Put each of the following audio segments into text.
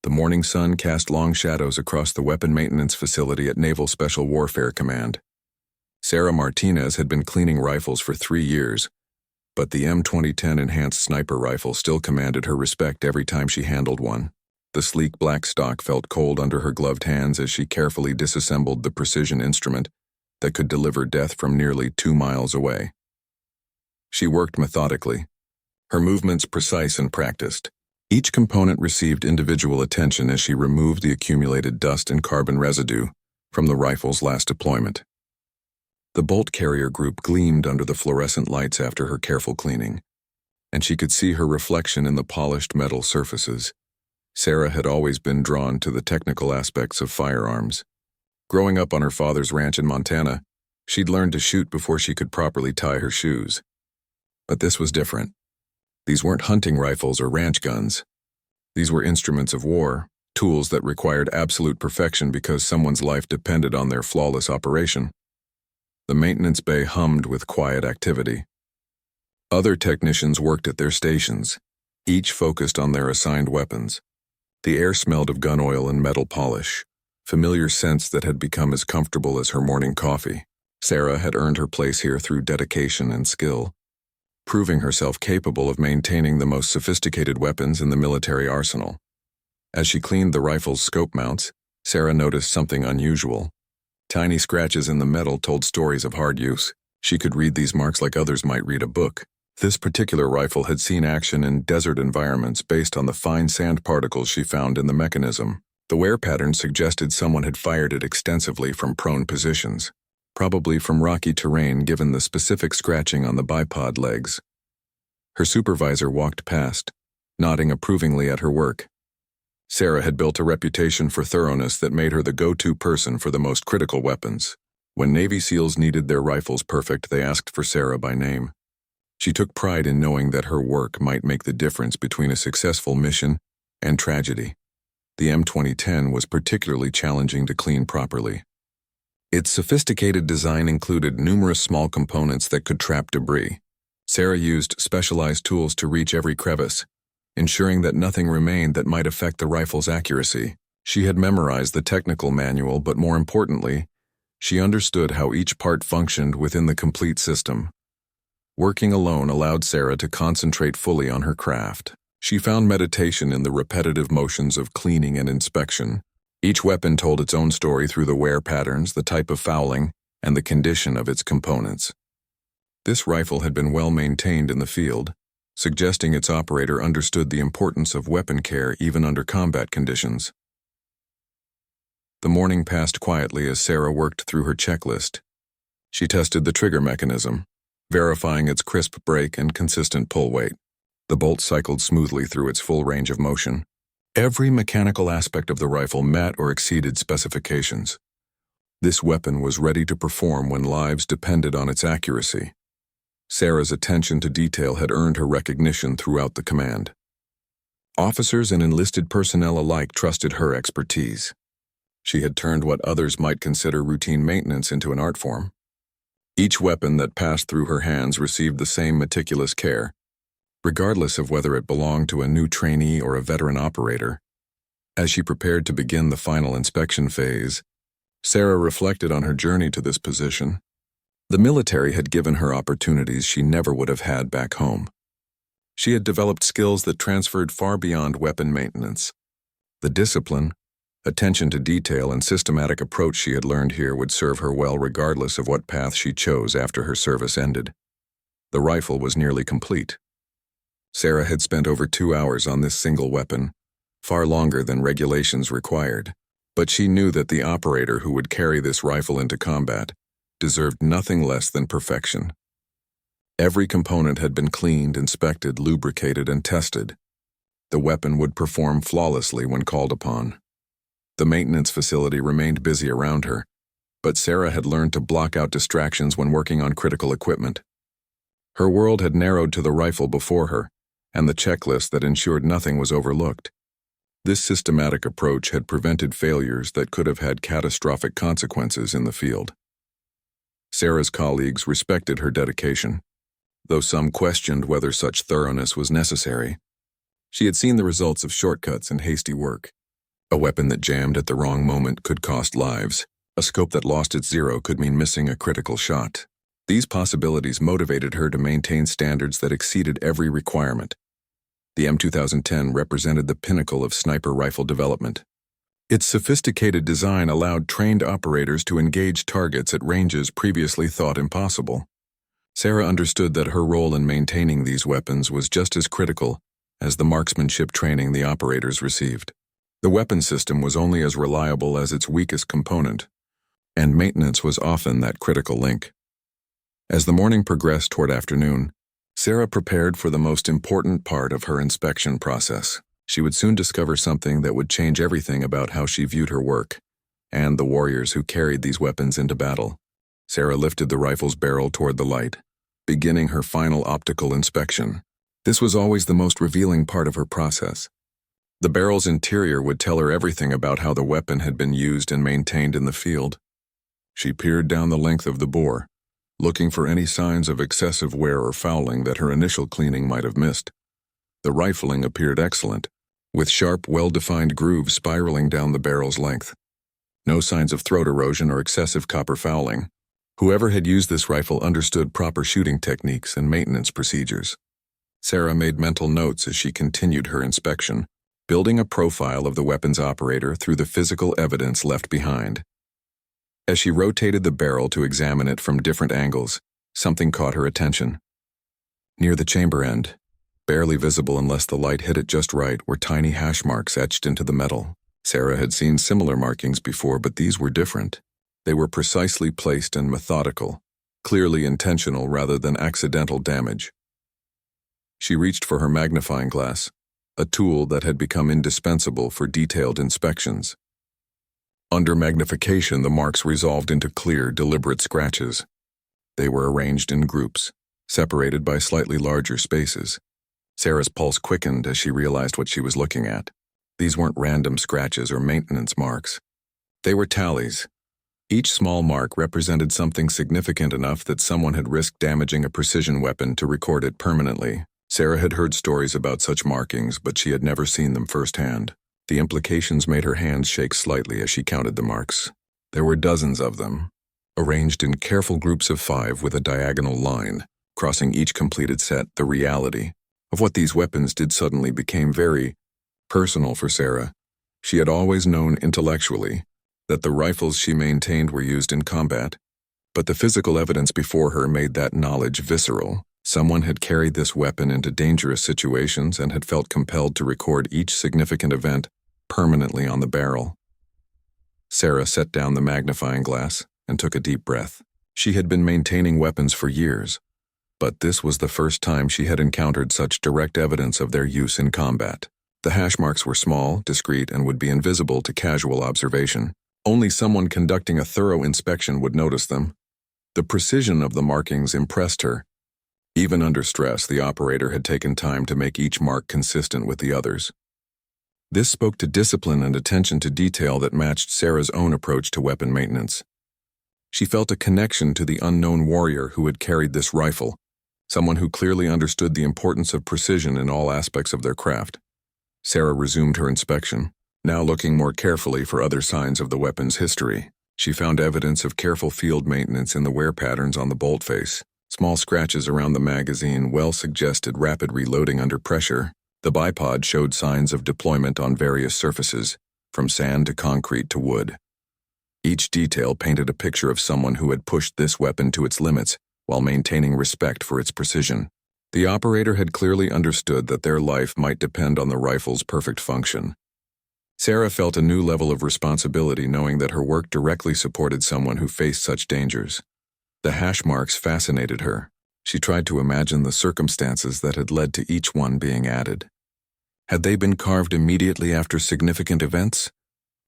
The morning sun cast long shadows across the weapon maintenance facility at Naval Special Warfare Command. Sarah Martinez had been cleaning rifles for 3 years, but the M2010 enhanced sniper rifle still commanded her respect every time she handled one. The sleek black stock felt cold under her gloved hands as she carefully disassembled the precision instrument that could deliver death from nearly 2 miles away. She worked methodically, her movements precise and practiced. Each component received individual attention as she removed the accumulated dust and carbon residue from the rifle's last deployment. The bolt carrier group gleamed under the fluorescent lights after her careful cleaning, and she could see her reflection in the polished metal surfaces. Sarah had always been drawn to the technical aspects of firearms. Growing up on her father's ranch in Montana, she'd learned to shoot before she could properly tie her shoes. But this was different. These weren't hunting rifles or ranch guns. These were instruments of war, tools that required absolute perfection because someone's life depended on their flawless operation. The maintenance bay hummed with quiet activity. Other technicians worked at their stations, each focused on their assigned weapons. The air smelled of gun oil and metal polish, familiar scents that had become as comfortable as her morning coffee. Sarah had earned her place here through dedication and skill, proving herself capable of maintaining the most sophisticated weapons in the military arsenal. As she cleaned the rifle's scope mounts, Sarah noticed something unusual. Tiny scratches in the metal told stories of hard use. She could read these marks like others might read a book. This particular rifle had seen action in desert environments based on the fine sand particles she found in the mechanism. The wear pattern suggested someone had fired it extensively from prone positions, probably from rocky terrain given the specific scratching on the bipod legs. Her supervisor walked past, nodding approvingly at her work. Sarah had built a reputation for thoroughness that made her the go-to person for the most critical weapons. When Navy SEALs needed their rifles perfect, they asked for Sarah by name. She took pride in knowing that her work might make the difference between a successful mission and tragedy. The M2010 was particularly challenging to clean properly. Its sophisticated design included numerous small components that could trap debris. Sarah used specialized tools to reach every crevice, ensuring that nothing remained that might affect the rifle's accuracy. She had memorized the technical manual, but more importantly, she understood how each part functioned within the complete system. Working alone allowed Sarah to concentrate fully on her craft. She found meditation in the repetitive motions of cleaning and inspection. Each weapon told its own story through the wear patterns, the type of fouling, and the condition of its components. This rifle had been well maintained in the field, suggesting its operator understood the importance of weapon care even under combat conditions. The morning passed quietly as Sarah worked through her checklist. She tested the trigger mechanism, verifying its crisp break and consistent pull weight. The bolt cycled smoothly through its full range of motion. Every mechanical aspect of the rifle met or exceeded specifications. This weapon was ready to perform when lives depended on its accuracy. Sarah's attention to detail had earned her recognition throughout the command. Officers and enlisted personnel alike trusted her expertise. She had turned what others might consider routine maintenance into an art form. Each weapon that passed through her hands received the same meticulous care, regardless of whether it belonged to a new trainee or a veteran operator. As she prepared to begin the final inspection phase, Sarah reflected on her journey to this position. The military had given her opportunities she never would have had back home. She had developed skills that transferred far beyond weapon maintenance. The discipline, attention to detail, and systematic approach she had learned here would serve her well regardless of what path she chose after her service ended. The rifle was nearly complete. Sarah had spent over 2 hours on this single weapon, far longer than regulations required, but she knew that the operator who would carry this rifle into combat deserved nothing less than perfection. Every component had been cleaned, inspected, lubricated, and tested. The weapon would perform flawlessly when called upon. The maintenance facility remained busy around her, but Sarah had learned to block out distractions when working on critical equipment. Her world had narrowed to the rifle before her, and the checklist that ensured nothing was overlooked. This systematic approach had prevented failures that could have had catastrophic consequences in the field. Sarah's colleagues respected her dedication, though some questioned whether such thoroughness was necessary. She had seen the results of shortcuts and hasty work. A weapon that jammed at the wrong moment could cost lives. A scope that lost its zero could mean missing a critical shot. These possibilities motivated her to maintain standards that exceeded every requirement. The M2010 represented the pinnacle of sniper rifle development. Its sophisticated design allowed trained operators to engage targets at ranges previously thought impossible. Sarah understood that her role in maintaining these weapons was just as critical as the marksmanship training the operators received. The weapon system was only as reliable as its weakest component, and maintenance was often that critical link. As the morning progressed toward afternoon, Sarah prepared for the most important part of her inspection process. She would soon discover something that would change everything about how she viewed her work and the warriors who carried these weapons into battle. Sarah lifted the rifle's barrel toward the light, beginning her final optical inspection. This was always the most revealing part of her process. The barrel's interior would tell her everything about how the weapon had been used and maintained in the field. She peered down the length of the bore, looking for any signs of excessive wear or fouling that her initial cleaning might have missed. The rifling appeared excellent, with sharp, well-defined grooves spiraling down the barrel's length. No signs of throat erosion or excessive copper fouling. Whoever had used this rifle understood proper shooting techniques and maintenance procedures. Sarah made mental notes as she continued her inspection, building a profile of the weapon's operator through the physical evidence left behind. As she rotated the barrel to examine it from different angles, something caught her attention. Near the chamber end, barely visible unless the light hit it just right, were tiny hash marks etched into the metal. Sarah had seen similar markings before, but these were different. They were precisely placed and methodical, clearly intentional rather than accidental damage. She reached for her magnifying glass, a tool that had become indispensable for detailed inspections. Under magnification, the marks resolved into clear, deliberate scratches. They were arranged in groups, separated by slightly larger spaces. Sarah's pulse quickened as she realized what she was looking at. These weren't random scratches or maintenance marks. They were tallies. Each small mark represented something significant enough that someone had risked damaging a precision weapon to record it permanently. Sarah had heard stories about such markings, but she had never seen them firsthand. The implications made her hands shake slightly as she counted the marks. There were dozens of them, arranged in careful groups of 5 with a diagonal line, crossing each completed set. The reality of what these weapons did suddenly became very personal for Sarah. She had always known intellectually that the rifles she maintained were used in combat, but the physical evidence before her made that knowledge visceral. Someone had carried this weapon into dangerous situations and had felt compelled to record each significant event permanently on the barrel. Sarah set down the magnifying glass and took a deep breath. She had been maintaining weapons for years, but this was the first time she had encountered such direct evidence of their use in combat. The hash marks were small, discreet, and would be invisible to casual observation. Only someone conducting a thorough inspection would notice them. The precision of the markings impressed her. Even under stress, the operator had taken time to make each mark consistent with the others. This spoke to discipline and attention to detail that matched Sarah's own approach to weapon maintenance. She felt a connection to the unknown warrior who had carried this rifle, someone who clearly understood the importance of precision in all aspects of their craft. Sarah resumed her inspection, now looking more carefully for other signs of the weapon's history. She found evidence of careful field maintenance in the wear patterns on the bolt face. Small scratches around the magazine well suggested rapid reloading under pressure. The bipod showed signs of deployment on various surfaces, from sand to concrete to wood. Each detail painted a picture of someone who had pushed this weapon to its limits while maintaining respect for its precision. The operator had clearly understood that their life might depend on the rifle's perfect function. Sarah felt a new level of responsibility knowing that her work directly supported someone who faced such dangers. The hash marks fascinated her. She tried to imagine the circumstances that had led to each one being added. Had they been carved immediately after significant events?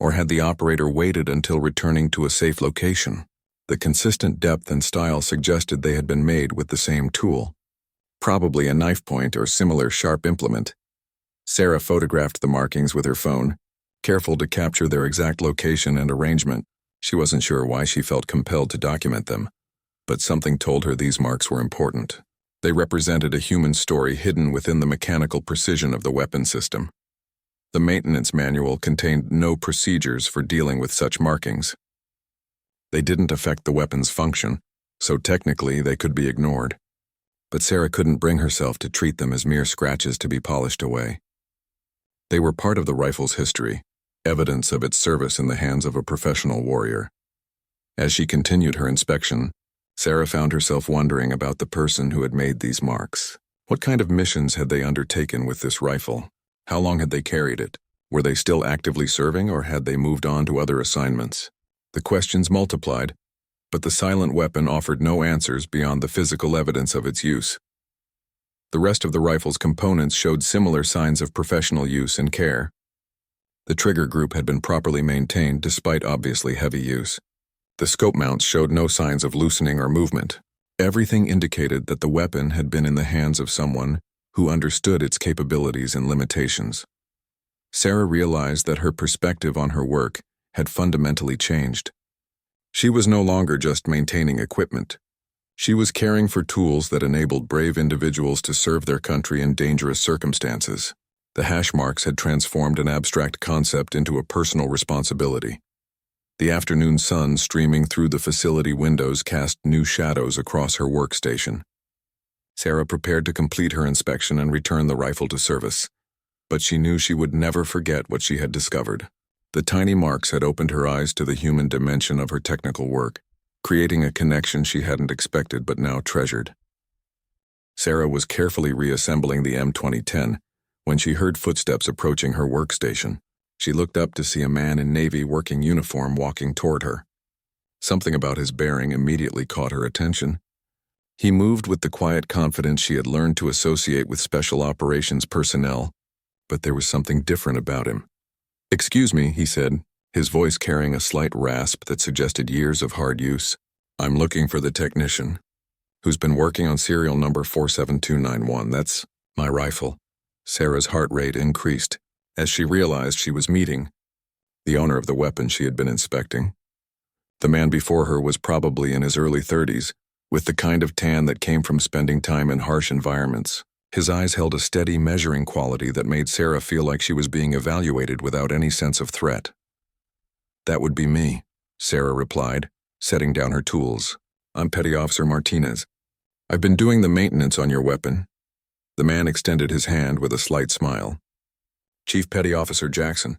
Or had the operator waited until returning to a safe location? The consistent depth and style suggested they had been made with the same tool, probably a knife point or similar sharp implement. Sarah photographed the markings with her phone, careful to capture their exact location and arrangement. She wasn't sure why she felt compelled to document them, but something told her these marks were important. They represented a human story hidden within the mechanical precision of the weapon system. The maintenance manual contained no procedures for dealing with such markings. They didn't affect the weapon's function, so technically they could be ignored. But Sarah couldn't bring herself to treat them as mere scratches to be polished away. They were part of the rifle's history, evidence of its service in the hands of a professional warrior. As she continued her inspection, Sarah found herself wondering about the person who had made these marks. What kind of missions had they undertaken with this rifle? How long had they carried it? Were they still actively serving, or had they moved on to other assignments? The questions multiplied, but the silent weapon offered no answers beyond the physical evidence of its use. The rest of the rifle's components showed similar signs of professional use and care. The trigger group had been properly maintained despite obviously heavy use. The scope mounts showed no signs of loosening or movement. Everything indicated that the weapon had been in the hands of someone who understood its capabilities and limitations. Sarah realized that her perspective on her work had fundamentally changed. She was no longer just maintaining equipment. She was caring for tools that enabled brave individuals to serve their country in dangerous circumstances. The hash marks had transformed an abstract concept into a personal responsibility. The afternoon sun streaming through the facility windows cast new shadows across her workstation. Sarah prepared to complete her inspection and return the rifle to service, but she knew she would never forget what she had discovered. The tiny marks had opened her eyes to the human dimension of her technical work, creating a connection she hadn't expected but now treasured. Sarah was carefully reassembling the M2010 when she heard footsteps approaching her workstation. She looked up to see a man in navy working uniform walking toward her. Something about his bearing immediately caught her attention. He moved with the quiet confidence she had learned to associate with special operations personnel, but there was something different about him. "Excuse me," he said, his voice carrying a slight rasp that suggested years of hard use. "I'm looking for the technician who's been working on serial number 47291. That's my rifle." Sarah's heart rate increased as she realized she was meeting the owner of the weapon she had been inspecting. The man before her was probably in his early 30s, with the kind of tan that came from spending time in harsh environments. His eyes held a steady, measuring quality that made Sarah feel like she was being evaluated without any sense of threat. "That would be me," Sarah replied, setting down her tools. "I'm Petty Officer Martinez. I've been doing the maintenance on your weapon." The man extended his hand with a slight smile. "Chief Petty Officer Jackson.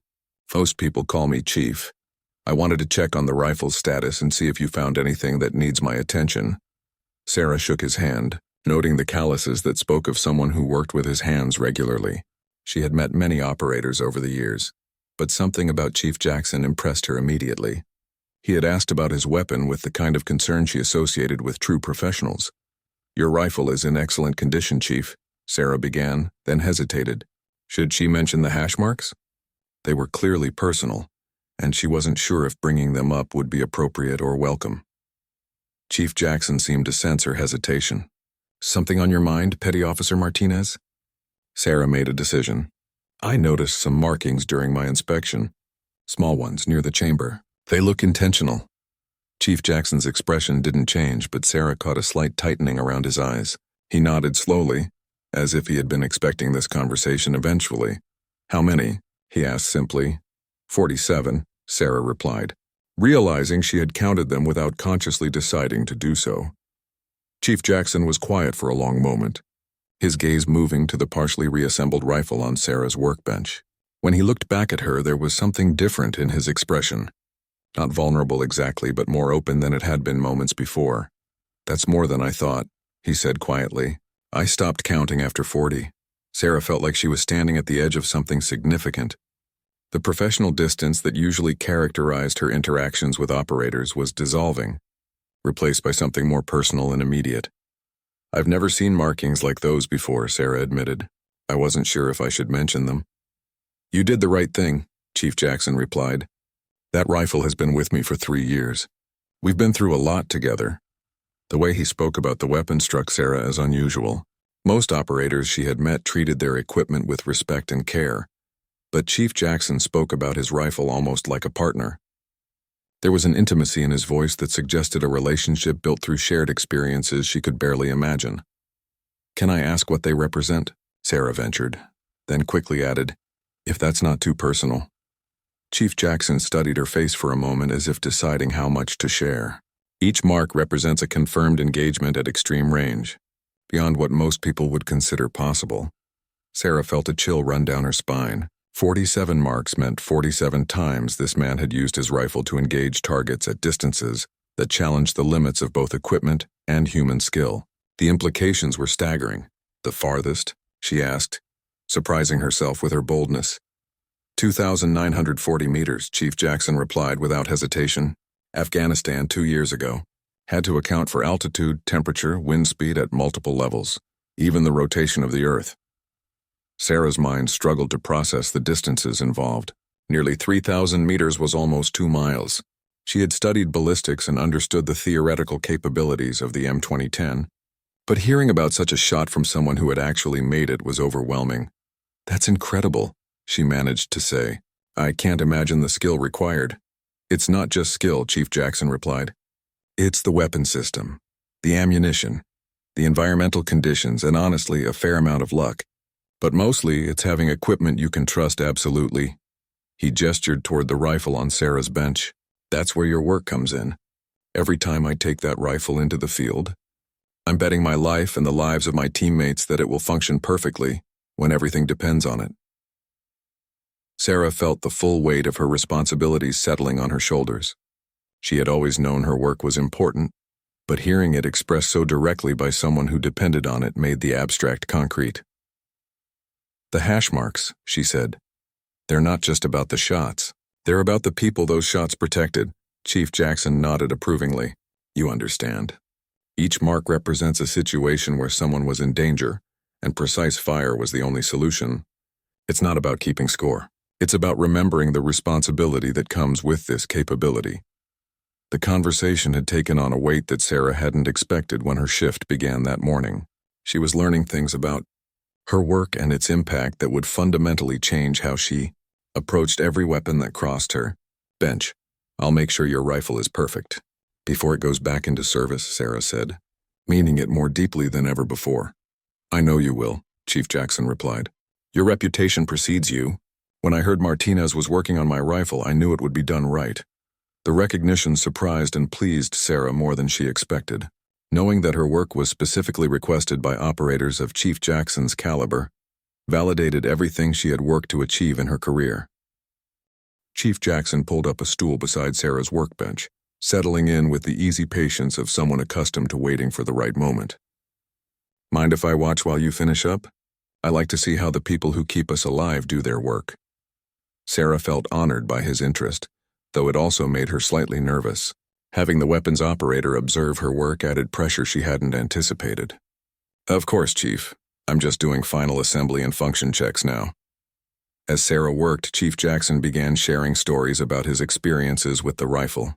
Most people call me Chief. I wanted to check on the rifle's status and see if you found anything that needs my attention." Sarah shook his hand, noting the calluses that spoke of someone who worked with his hands regularly. She had met many operators over the years, but something about Chief Jackson impressed her immediately. He had asked about his weapon with the kind of concern she associated with true professionals. "Your rifle is in excellent condition, Chief," Sarah began, then hesitated. Should she mention the hash marks? They were clearly personal, and she wasn't sure if bringing them up would be appropriate or welcome. Chief Jackson seemed to sense her hesitation. "Something on your mind, Petty Officer Martinez?" Sarah made a decision. "I noticed some markings during my inspection. Small ones near the chamber. They look intentional." Chief Jackson's expression didn't change, but Sarah caught a slight tightening around his eyes. He nodded slowly, as if he had been expecting this conversation eventually. "How many?" he asked simply. 47, Sarah replied, realizing she had counted them without consciously deciding to do so. Chief Jackson was quiet for a long moment, his gaze moving to the partially reassembled rifle on Sarah's workbench. When he looked back at her, there was something different in his expression. Not vulnerable exactly, but more open than it had been moments before. "That's more than I thought," he said quietly. "I stopped counting after 40. Sarah felt like she was standing at the edge of something significant. The professional distance that usually characterized her interactions with operators was dissolving, replaced by something more personal and immediate. "I've never seen markings like those before," Sarah admitted. "I wasn't sure if I should mention them." "You did the right thing," Chief Jackson replied. "That rifle has been with me for 3 years. We've been through a lot together." The way he spoke about the weapon struck Sarah as unusual. Most operators she had met treated their equipment with respect and care, but Chief Jackson spoke about his rifle almost like a partner. There was an intimacy in his voice that suggested a relationship built through shared experiences she could barely imagine. "Can I ask what they represent?" Sarah ventured, then quickly added, If that's not too personal. Chief Jackson studied her face for a moment as if deciding how much to share. Each mark represents a confirmed engagement at extreme range, beyond what most people would consider possible. Sarah felt a chill run down her spine. 47 marks meant 47 times this man had used his rifle to engage targets at distances that challenged the limits of both equipment and human skill. The implications were staggering. The farthest? She asked, surprising herself with her boldness. 2,940 meters, Chief Jackson replied without hesitation. Afghanistan 2 years ago. Had to account for altitude, temperature, wind speed at multiple levels, even the rotation of the Earth. Sarah's mind struggled to process the distances involved. Nearly 3,000 meters was almost 2 miles. She had studied ballistics and understood the theoretical capabilities of the M2010, but hearing about such a shot from someone who had actually made it was overwhelming. "That's incredible," she managed to say. "I can't imagine the skill required." "It's not just skill," Chief Jackson replied. "It's the weapon system, the ammunition, the environmental conditions, and honestly, a fair amount of luck. But mostly, it's having equipment you can trust absolutely." He gestured toward the rifle on Sarah's bench. "That's where your work comes in. Every time I take that rifle into the field, I'm betting my life and the lives of my teammates that it will function perfectly when everything depends on it." Sarah felt the full weight of her responsibilities settling on her shoulders. She had always known her work was important, but hearing it expressed so directly by someone who depended on it made the abstract concrete. "The hash marks," she said. "They're not just about the shots. They're about the people those shots protected." Chief Jackson nodded approvingly. "You understand. Each mark represents a situation where someone was in danger, and precise fire was the only solution. It's not about keeping score. It's about remembering the responsibility that comes with this capability." The conversation had taken on a weight that Sarah hadn't expected when her shift began that morning. She was learning things about her work and its impact that would fundamentally change how she approached every weapon that crossed her bench. "I'll make sure your rifle is perfect before it goes back into service," Sarah said, meaning it more deeply than ever before. "I know you will," Chief Jackson replied. "Your reputation precedes you. When I heard Martinez was working on my rifle, I knew it would be done right." The recognition surprised and pleased Sarah more than she expected. Knowing that her work was specifically requested by operators of Chief Jackson's caliber validated everything she had worked to achieve in her career. Chief Jackson pulled up a stool beside Sarah's workbench, settling in with the easy patience of someone accustomed to waiting for the right moment. "Mind if I watch while you finish up? I like to see how the people who keep us alive do their work." Sarah felt honored by his interest, though it also made her slightly nervous. Having the weapons operator observe her work added pressure she hadn't anticipated. "Of course, Chief. I'm just doing final assembly and function checks now." As Sarah worked, Chief Jackson began sharing stories about his experiences with the rifle.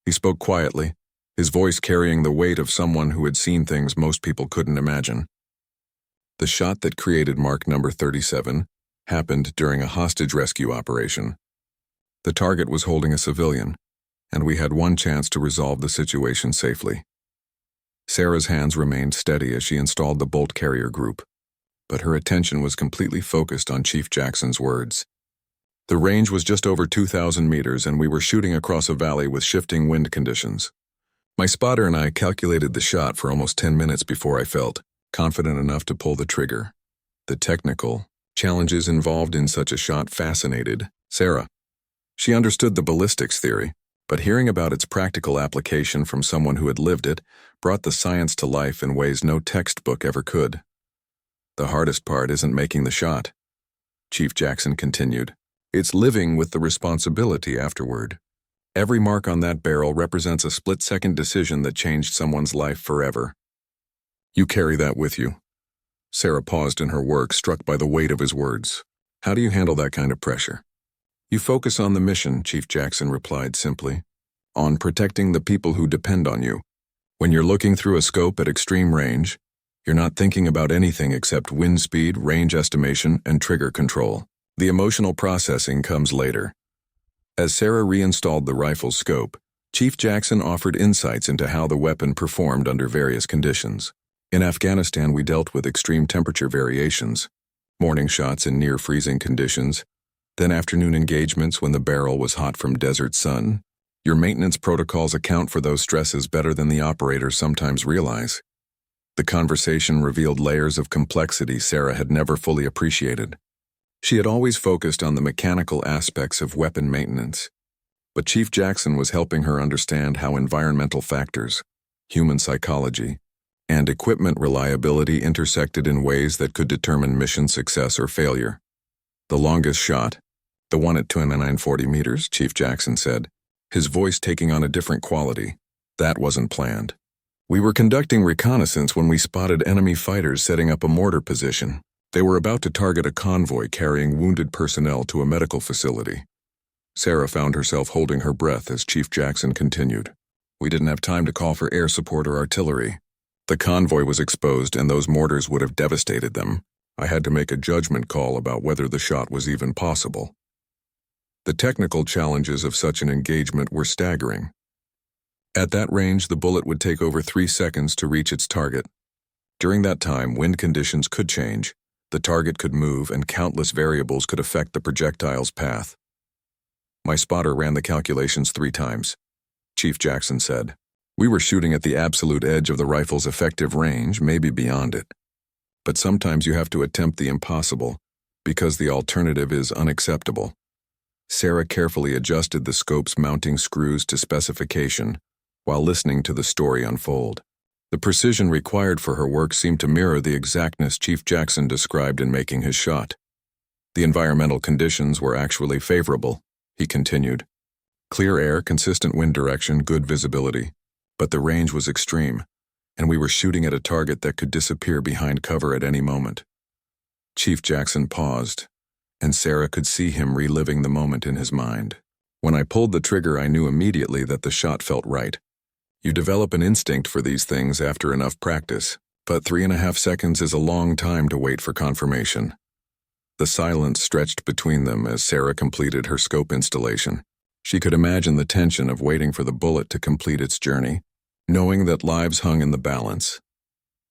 He spoke quietly, his voice carrying the weight of someone who had seen things most people couldn't imagine. The shot that created mark number 37 happened during a hostage rescue operation. The target was holding a civilian, and we had one chance to resolve the situation safely. Sarah's hands remained steady as she installed the bolt carrier group, but her attention was completely focused on Chief Jackson's words. The range was just over 2,000 meters, and we were shooting across a valley with shifting wind conditions. My spotter and I calculated the shot for almost 10 minutes before I felt confident enough to pull the trigger. The technical challenges involved in such a shot fascinated Sarah. She understood the ballistics theory, but hearing about its practical application from someone who had lived it brought the science to life in ways no textbook ever could. "The hardest part isn't making the shot," Chief Jackson continued. "It's living with the responsibility afterward. Every mark on that barrel represents a split-second decision that changed someone's life forever. You carry that with you." Sarah paused in her work, struck by the weight of his words. "How do you handle that kind of pressure?" "You focus on the mission," Chief Jackson replied simply. "On protecting the people who depend on you. When you're looking through a scope at extreme range, you're not thinking about anything except wind speed, range estimation, and trigger control. The emotional processing comes later." As Sarah reinstalled the rifle's scope, Chief Jackson offered insights into how the weapon performed under various conditions. "In Afghanistan, we dealt with extreme temperature variations. morning shots in near-freezing conditions, then afternoon engagements when the barrel was hot from desert sun. Your maintenance protocols account for those stresses better than the operators sometimes realize. The conversation revealed layers of complexity Sarah had never fully appreciated. She had always focused on the mechanical aspects of weapon maintenance, but Chief Jackson was helping her understand how environmental factors, human psychology, and equipment reliability intersected in ways that could determine mission success or failure. The longest shot, the one at 240 meters, Chief Jackson said, his voice taking on a different quality. That wasn't planned. We were conducting reconnaissance when we spotted enemy fighters setting up a mortar position. They were about to target a convoy carrying wounded personnel to a medical facility. Sarah found herself holding her breath as Chief Jackson continued. We didn't have time to call for air support or artillery. The convoy was exposed and those mortars would have devastated them. I had to make a judgment call about whether the shot was even possible. The technical challenges of such an engagement were staggering. At that range, the bullet would take over 3 seconds to reach its target. During that time, wind conditions could change, the target could move, and countless variables could affect the projectile's path. My spotter ran the calculations 3 times, Chief Jackson said. We were shooting at the absolute edge of the rifle's effective range, maybe beyond it. But sometimes you have to attempt the impossible, because the alternative is unacceptable. Sarah carefully adjusted the scope's mounting screws to specification while listening to the story unfold. The precision required for her work seemed to mirror the exactness Chief Jackson described in making his shot. The environmental conditions were actually favorable, he continued. Clear air, consistent wind direction, good visibility. But the range was extreme, and we were shooting at a target that could disappear behind cover at any moment. Chief Jackson paused, and Sarah could see him reliving the moment in his mind. When I pulled the trigger, I knew immediately that the shot felt right. You develop an instinct for these things after enough practice, but 3.5 seconds is a long time to wait for confirmation. The silence stretched between them as Sarah completed her scope installation. She could imagine the tension of waiting for the bullet to complete its journey, knowing that lives hung in the balance.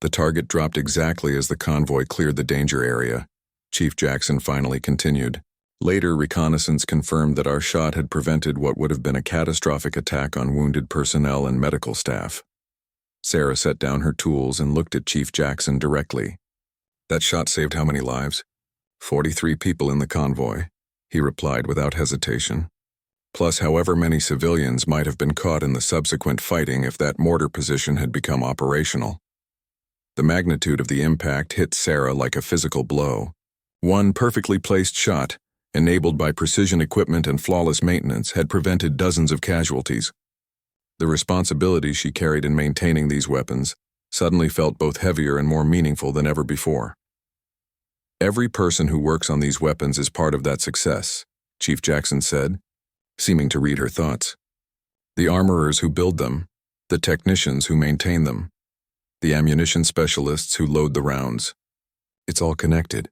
The target dropped exactly as the convoy cleared the danger area. Chief Jackson finally continued. Later, reconnaissance confirmed that our shot had prevented what would have been a catastrophic attack on wounded personnel and medical staff. Sarah set down her tools and looked at Chief Jackson directly. That shot saved how many lives? 43 people in the convoy, he replied without hesitation. Plus however many civilians might have been caught in the subsequent fighting if that mortar position had become operational. The magnitude of the impact hit Sarah like a physical blow. One perfectly placed shot, enabled by precision equipment and flawless maintenance, had prevented dozens of casualties. The responsibility she carried in maintaining these weapons suddenly felt both heavier and more meaningful than ever before. Every person who works on these weapons is part of that success, Chief Jackson said, seeming to read her thoughts. The armorers who build them, the technicians who maintain them, the ammunition specialists who load the rounds. It's all connected.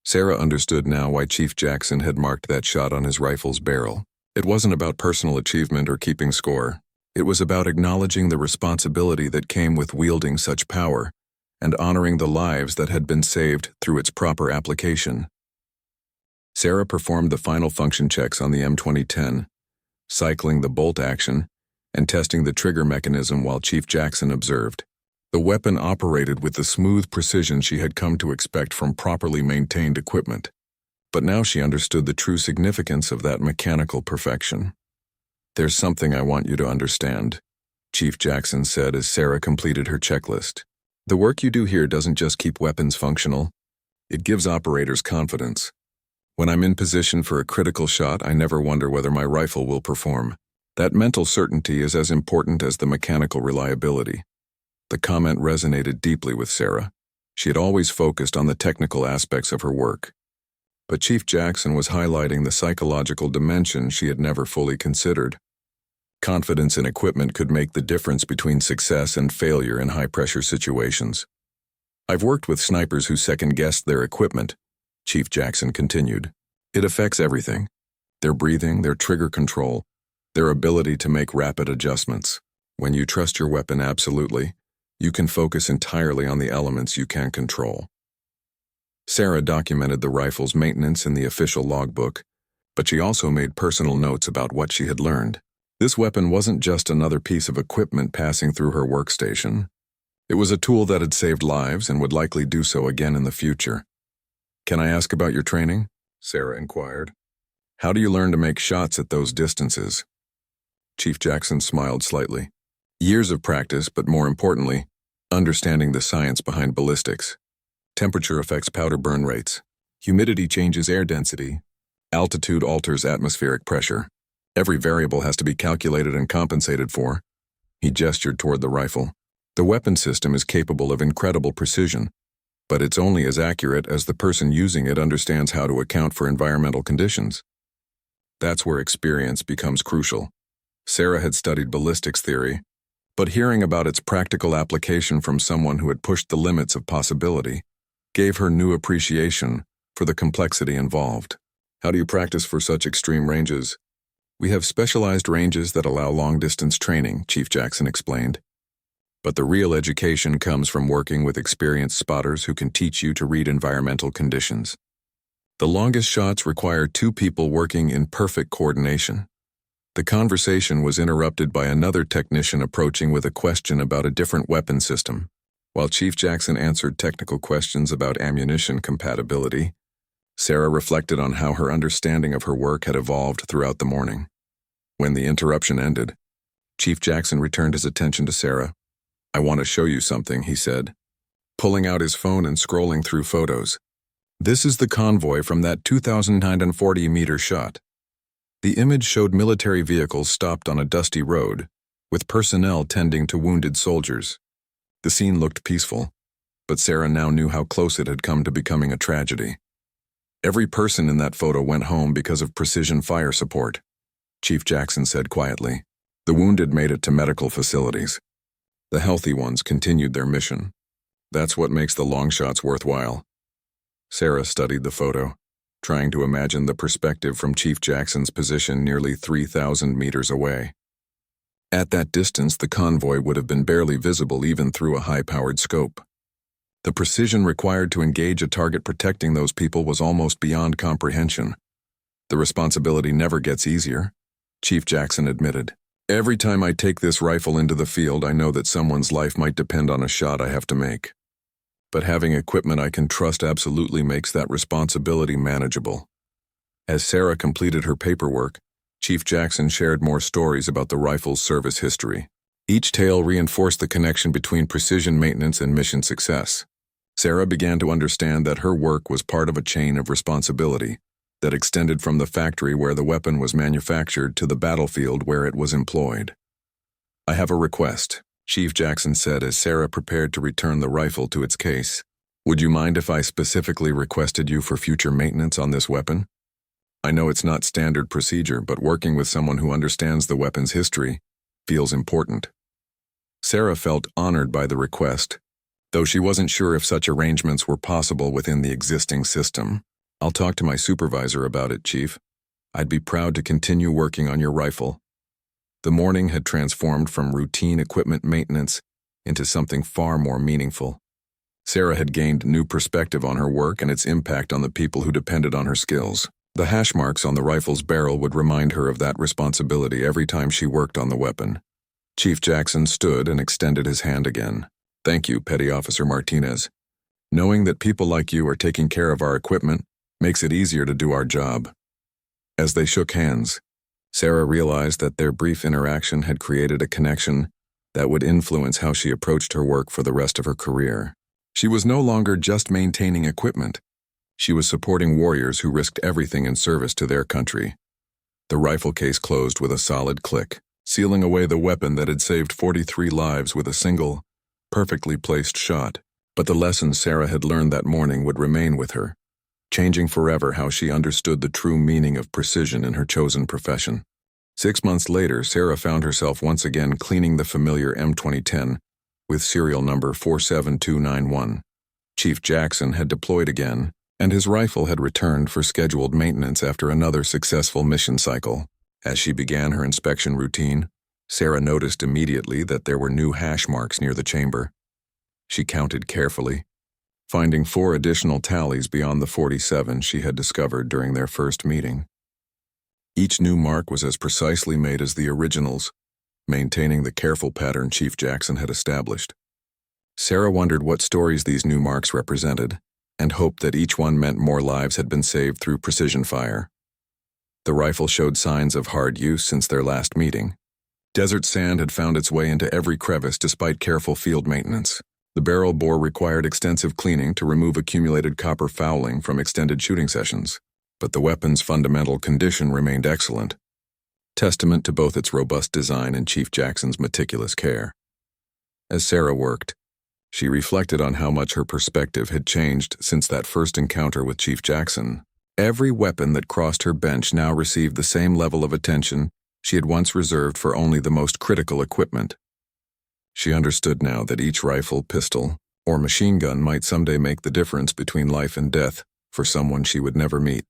Sarah understood now why Chief Jackson had marked that shot on his rifle's barrel. It wasn't about personal achievement or keeping score. It was about acknowledging the responsibility that came with wielding such power and honoring the lives that had been saved through its proper application. Sarah performed the final function checks on the M2010, cycling the bolt action and testing the trigger mechanism while Chief Jackson observed. The weapon operated with the smooth precision she had come to expect from properly maintained equipment, but now she understood the true significance of that mechanical perfection. There's something I want you to understand, Chief Jackson said as Sarah completed her checklist. The work you do here doesn't just keep weapons functional, it gives operators confidence. When I'm in position for a critical shot, I never wonder whether my rifle will perform. That mental certainty is as important as the mechanical reliability. The comment resonated deeply with Sarah. She had always focused on the technical aspects of her work, but Chief Jackson was highlighting the psychological dimension she had never fully considered. Confidence in equipment could make the difference between success and failure in high-pressure situations. I've worked with snipers who second-guessed their equipment, Chief Jackson continued. It affects everything. Their breathing, their trigger control, their ability to make rapid adjustments. When you trust your weapon absolutely, you can focus entirely on the elements you can control. Sarah documented the rifle's maintenance in the official logbook, but she also made personal notes about what she had learned. This weapon wasn't just another piece of equipment passing through her workstation. It was a tool that had saved lives and would likely do so again in the future. "Can I ask about your training?" Sarah inquired. "How do you learn to make shots at those distances?" Chief Jackson smiled slightly. "Years of practice, but more importantly, understanding the science behind ballistics. Temperature affects powder burn rates. Humidity changes air density. Altitude alters atmospheric pressure. Every variable has to be calculated and compensated for." He gestured toward the rifle. "The weapon system is capable of incredible precision, but it's only as accurate as the person using it understands how to account for environmental conditions. That's where experience becomes crucial." Sarah had studied ballistics theory, but hearing about its practical application from someone who had pushed the limits of possibility gave her new appreciation for the complexity involved. "How do you practice for such extreme ranges?" "We have specialized ranges that allow long-distance training," Chief Jackson explained. "But the real education comes from working with experienced spotters who can teach you to read environmental conditions. The longest shots require 2 people working in perfect coordination." The conversation was interrupted by another technician approaching with a question about a different weapon system. While Chief Jackson answered technical questions about ammunition compatibility, Sarah reflected on how her understanding of her work had evolved throughout the morning. When the interruption ended, Chief Jackson returned his attention to Sarah. "I want to show you something," he said, pulling out his phone and scrolling through photos. "This is the convoy from that 2,940-meter shot." The image showed military vehicles stopped on a dusty road, with personnel tending to wounded soldiers. The scene looked peaceful, but Sarah now knew how close it had come to becoming a tragedy. "Every person in that photo went home because of precision fire support," Chief Jackson said quietly. "The wounded made it to medical facilities. The healthy ones continued their mission. That's what makes the long shots worthwhile." Sarah studied the photo, trying to imagine the perspective from Chief Jackson's position nearly 3,000 meters away. At that distance, the convoy would have been barely visible even through a high-powered scope. The precision required to engage a target protecting those people was almost beyond comprehension. "The responsibility never gets easier," Chief Jackson admitted. "Every time I take this rifle into the field, I know that someone's life might depend on a shot I have to make. But having equipment I can trust absolutely makes that responsibility manageable." As Sarah completed her paperwork, Chief Jackson shared more stories about the rifle's service history. Each tale reinforced the connection between precision maintenance and mission success. Sarah began to understand that her work was part of a chain of responsibility that extended from the factory where the weapon was manufactured to the battlefield where it was employed. "I have a request," Chief Jackson said as Sarah prepared to return the rifle to its case. "Would you mind if I specifically requested you for future maintenance on this weapon? I know it's not standard procedure, but working with someone who understands the weapon's history feels important." Sarah felt honored by the request, though she wasn't sure if such arrangements were possible within the existing system. "I'll talk to my supervisor about it, Chief. I'd be proud to continue working on your rifle." The morning had transformed from routine equipment maintenance into something far more meaningful. Sarah had gained new perspective on her work and its impact on the people who depended on her skills. The hash marks on the rifle's barrel would remind her of that responsibility every time she worked on the weapon. Chief Jackson stood and extended his hand again. "Thank you, Petty Officer Martinez. Knowing that people like you are taking care of our equipment makes it easier to do our job." As they shook hands, Sarah realized that their brief interaction had created a connection that would influence how she approached her work for the rest of her career. She was no longer just maintaining equipment. She was supporting warriors who risked everything in service to their country. The rifle case closed with a solid click, sealing away the weapon that had saved 43 lives with a single, perfectly placed shot. But the lessons Sarah had learned that morning would remain with her, changing forever how she understood the true meaning of precision in her chosen profession. 6 months later, Sarah found herself once again cleaning the familiar M2010 with serial number 47291. Chief Jackson had deployed again, and his rifle had returned for scheduled maintenance after another successful mission cycle. As she began her inspection routine, Sarah noticed immediately that there were new hash marks near the chamber. She counted carefully. finding 4 additional tallies beyond the 47 she had discovered during their first meeting. Each new mark was as precisely made as the originals, maintaining the careful pattern Chief Jackson had established. Sarah wondered what stories these new marks represented, and hoped that each one meant more lives had been saved through precision fire. The rifle showed signs of hard use since their last meeting. Desert sand had found its way into every crevice despite careful field maintenance. The barrel bore required extensive cleaning to remove accumulated copper fouling from extended shooting sessions, but the weapon's fundamental condition remained excellent, testament to both its robust design and Chief Jackson's meticulous care. As Sarah worked, she reflected on how much her perspective had changed since that first encounter with Chief Jackson. Every weapon that crossed her bench now received the same level of attention she had once reserved for only the most critical equipment. She understood now that each rifle, pistol, or machine gun might someday make the difference between life and death for someone she would never meet.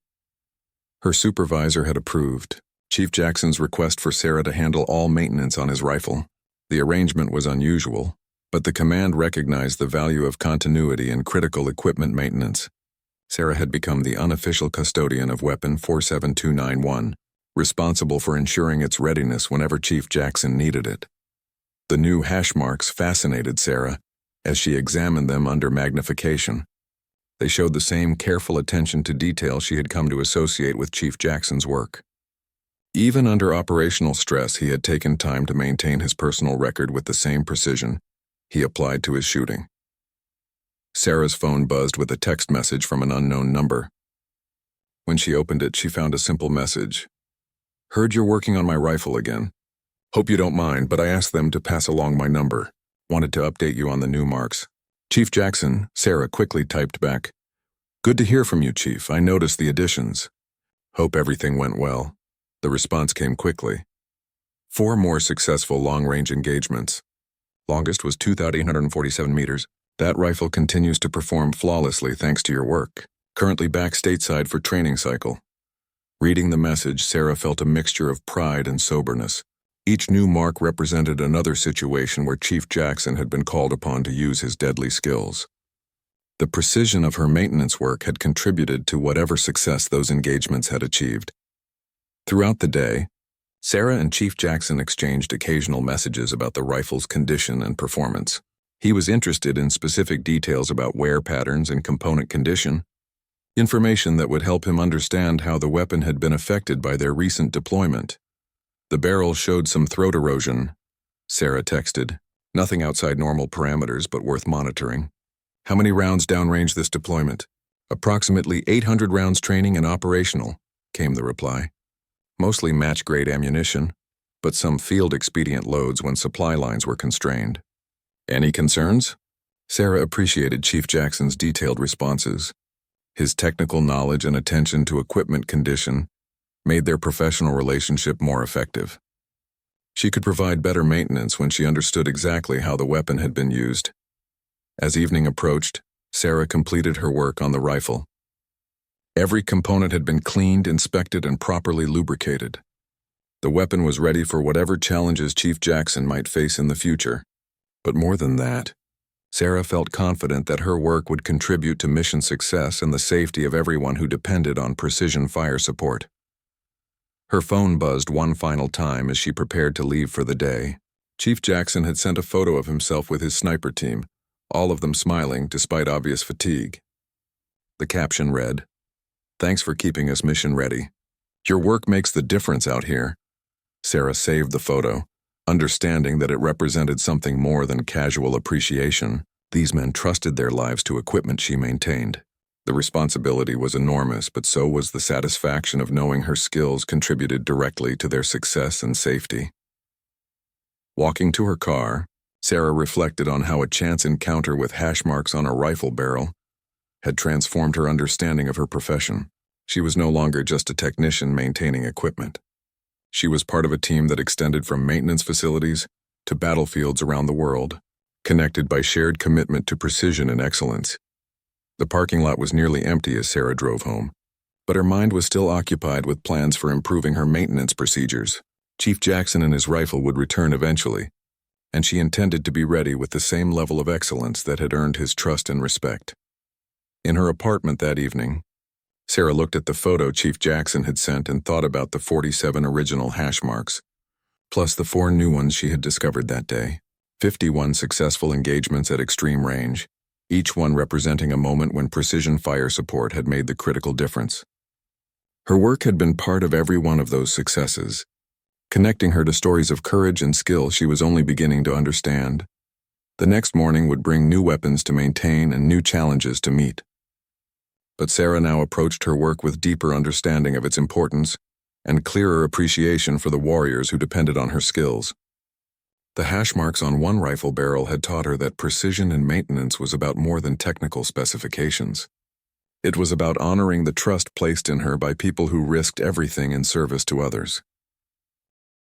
Her supervisor had approved Chief Jackson's request for Sarah to handle all maintenance on his rifle. The arrangement was unusual, but the command recognized the value of continuity in critical equipment maintenance. Sarah had become the unofficial custodian of Weapon 47291, responsible for ensuring its readiness whenever Chief Jackson needed it. The new hash marks fascinated Sarah as she examined them under magnification. They showed the same careful attention to detail she had come to associate with Chief Jackson's work. Even under operational stress, he had taken time to maintain his personal record with the same precision he applied to his shooting. Sarah's phone buzzed with a text message from an unknown number. When she opened it, she found a simple message. "Heard you're working on my rifle again. Hope you don't mind, but I asked them to pass along my number. Wanted to update you on the new marks." "Chief Jackson," Sarah quickly typed back. "Good to hear from you, Chief. I noticed the additions. Hope everything went well." The response came quickly. 4 more successful long-range engagements. Longest was 2,847 meters. That rifle continues to perform flawlessly thanks to your work. Currently back stateside for training cycle. Reading the message, Sarah felt a mixture of pride and soberness. Each new mark represented another situation where Chief Jackson had been called upon to use his deadly skills. The precision of her maintenance work had contributed to whatever success those engagements had achieved. Throughout the day, Sarah and Chief Jackson exchanged occasional messages about the rifle's condition and performance. He was interested in specific details about wear patterns and component condition, information that would help him understand how the weapon had been affected by their recent deployment. "The barrel showed some throat erosion," Sarah texted. "Nothing outside normal parameters, but worth monitoring." "How many rounds downrange this deployment?" "Approximately 800 rounds training and operational," came the reply. "Mostly match-grade ammunition, but some field-expedient loads when supply lines were constrained." "Any concerns?" Sarah appreciated Chief Jackson's detailed responses. His technical knowledge and attention to equipment condition made their professional relationship more effective. She could provide better maintenance when she understood exactly how the weapon had been used. As evening approached, Sarah completed her work on the rifle. Every component had been cleaned, inspected, and properly lubricated. The weapon was ready for whatever challenges Chief Jackson might face in the future. But more than that, Sarah felt confident that her work would contribute to mission success and the safety of everyone who depended on precision fire support. Her phone buzzed one final time as she prepared to leave for the day. Chief Jackson had sent a photo of himself with his sniper team, all of them smiling despite obvious fatigue. The caption read, "Thanks for keeping us mission ready. Your work makes the difference out here." Sarah saved the photo, understanding that it represented something more than casual appreciation. These men trusted their lives to equipment she maintained. The responsibility was enormous, but so was the satisfaction of knowing her skills contributed directly to their success and safety. Walking to her car, Sarah reflected on how a chance encounter with hash marks on a rifle barrel had transformed her understanding of her profession. She was no longer just a technician maintaining equipment. She was part of a team that extended from maintenance facilities to battlefields around the world, connected by shared commitment to precision and excellence. The parking lot was nearly empty as Sarah drove home, but her mind was still occupied with plans for improving her maintenance procedures. Chief Jackson and his rifle would return eventually, and she intended to be ready with the same level of excellence that had earned his trust and respect. In her apartment that evening, Sarah looked at the photo Chief Jackson had sent and thought about the 47 original hash marks, plus the 4 new ones she had discovered that day. 51 successful engagements at extreme range, each one representing a moment when precision fire support had made the critical difference. Her work had been part of every one of those successes, connecting her to stories of courage and skill she was only beginning to understand. The next morning would bring new weapons to maintain and new challenges to meet. But Sarah now approached her work with deeper understanding of its importance and clearer appreciation for the warriors who depended on her skills. The hash marks on one rifle barrel had taught her that precision and maintenance was about more than technical specifications. It was about honoring the trust placed in her by people who risked everything in service to others.